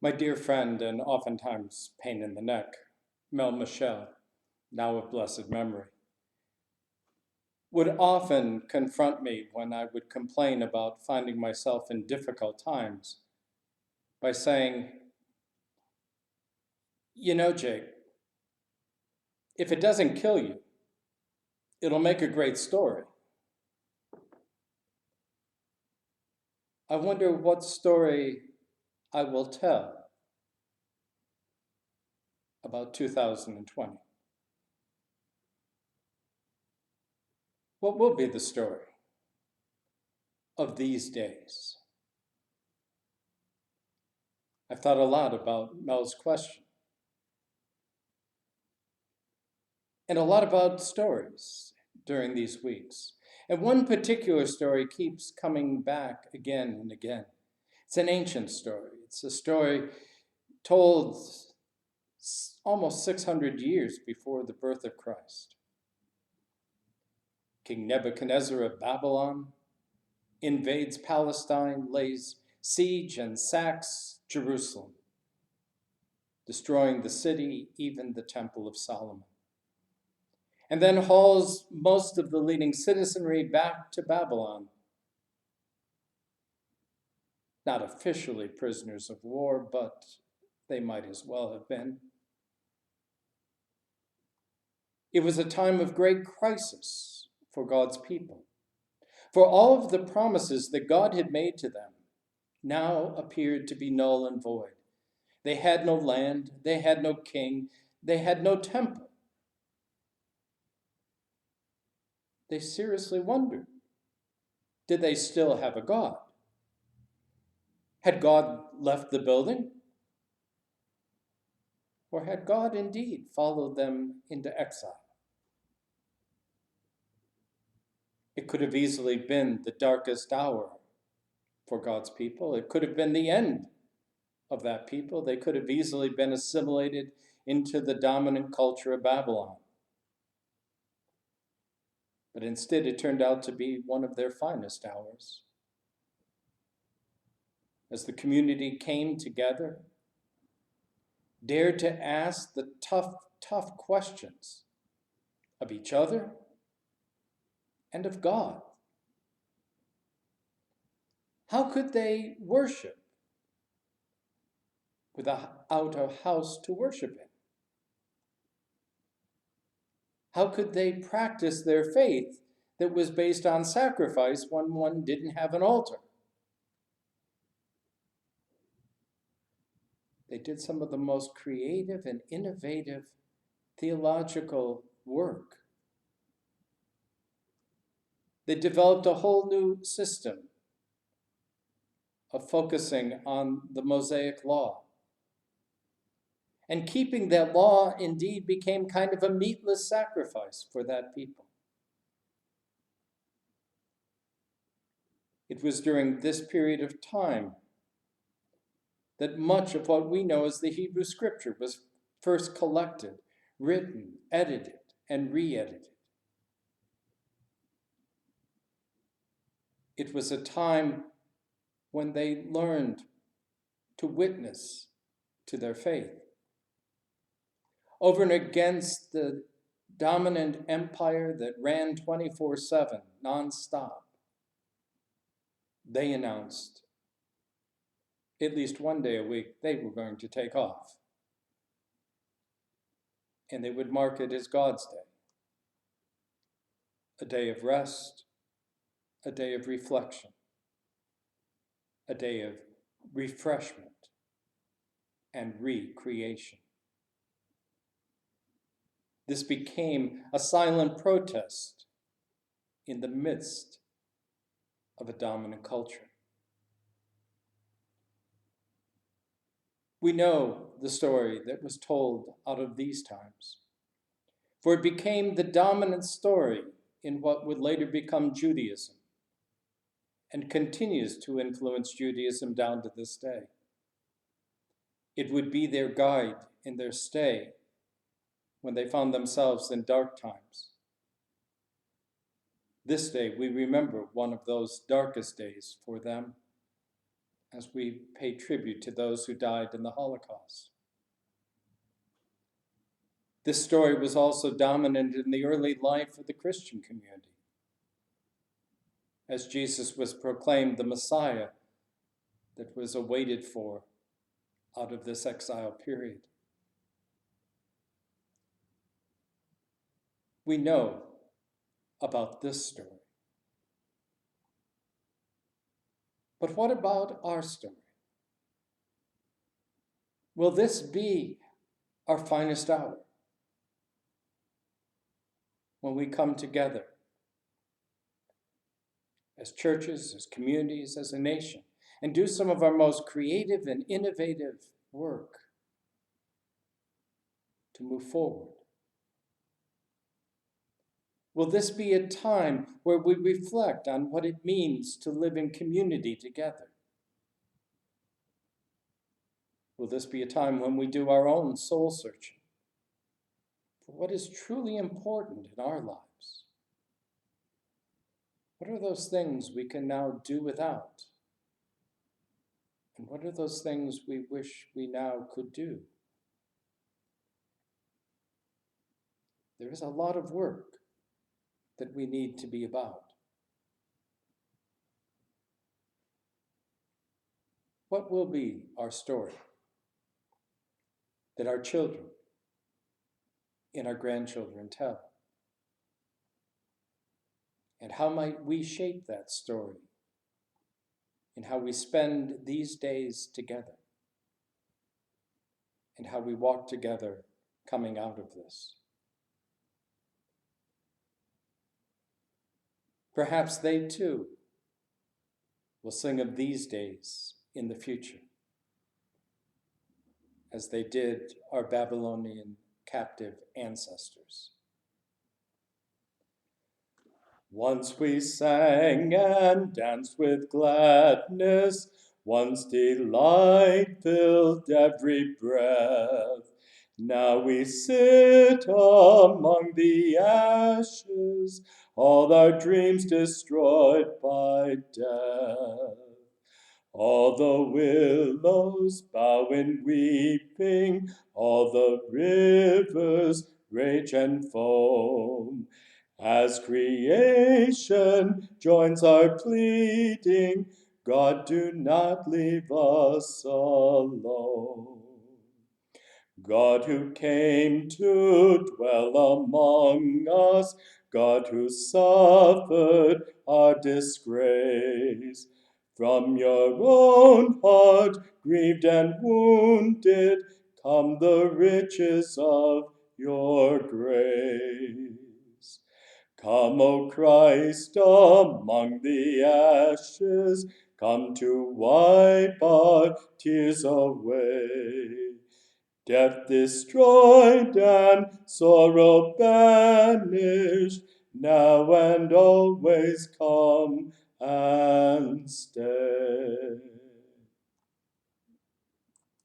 My dear friend and oftentimes pain in the neck, Mel Michel, now of blessed memory, would often confront me when I would complain about finding myself in difficult times by saying, you know, Jake, if it doesn't kill you, it'll make a great story. I wonder what story I will tell about 2020. What will be the story of these days? I've thought a lot about Mel's question and a lot about stories during these weeks. And one particular story keeps coming back again and again. It's an ancient story. It's a story told almost 600 years before the birth of Christ. King Nebuchadnezzar of Babylon invades Palestine, lays siege and sacks Jerusalem, destroying the city, even the Temple of Solomon, and then hauls most of the leading citizenry back to Babylon, not officially prisoners of war, but they might as well have been. It was a time of great crisis for God's people, for all of the promises that God had made to them now appeared to be null and void. They had no land, they had no king, they had no temple. They seriously wondered, did they still have a God? Had God left the building? Or had God indeed followed them into exile? It could have easily been the darkest hour for God's people. It could have been the end of that people. They could have easily been assimilated into the dominant culture of Babylon. But instead, it turned out to be one of their finest hours. As the community came together, dared to ask the tough questions of each other and of God. How could they worship without a house to worship in? How could they practice their faith that was based on sacrifice when one didn't have an altar? They did some of the most creative and innovative theological work. They developed a whole new system of focusing on the Mosaic law. And keeping that law indeed became kind of a meatless sacrifice for that people. It was during this period of time that much of what we know as the Hebrew Scripture was first collected, written, edited, and re-edited. It was a time when they learned to witness to their faith. Over and against the dominant empire that ran 24/7, nonstop, they announced at least one day a week they were going to take off. And they would mark it as God's day. A day of rest, a day of reflection, a day of refreshment and recreation. This became a silent protest in the midst of a dominant culture. We know the story that was told out of these times, for it became the dominant story in what would later become Judaism and continues to influence Judaism down to this day. It would be their guide in their stay when they found themselves in dark times. This day, we remember one of those darkest days for them as we pay tribute to those who died in the Holocaust. This story was also dominant in the early life of the Christian community, as Jesus was proclaimed the Messiah that was awaited for out of this exile period. We know about this story. But what about our story? Will this be our finest hour? When we come together as churches, as communities, as a nation, and do some of our most creative and innovative work to move forward? Will this be a time where we reflect on what it means to live in community together? Will this be a time when we do our own soul searching for what is truly important in our lives? What are those things we can now do without? And what are those things we wish we now could do? There is a lot of work that we need to be about. What will be our story that our children and our grandchildren tell? And how might we shape that story in how we spend these days together and how we walk together coming out of this? Perhaps they too will sing of these days in the future, as they did our Babylonian captive ancestors. Once we sang and danced with gladness, once delight filled every breath. Now we sit among the ashes, all our dreams destroyed by death. All the willows bow in weeping, all the rivers rage and foam. As creation joins our pleading, God, do not leave us alone. God who came to dwell among us, God who suffered our disgrace, from your own heart, grieved and wounded, come the riches of your grace. Come, O Christ, among the ashes, come to wipe our tears away. Death destroyed and sorrow banished, now and always come and stay.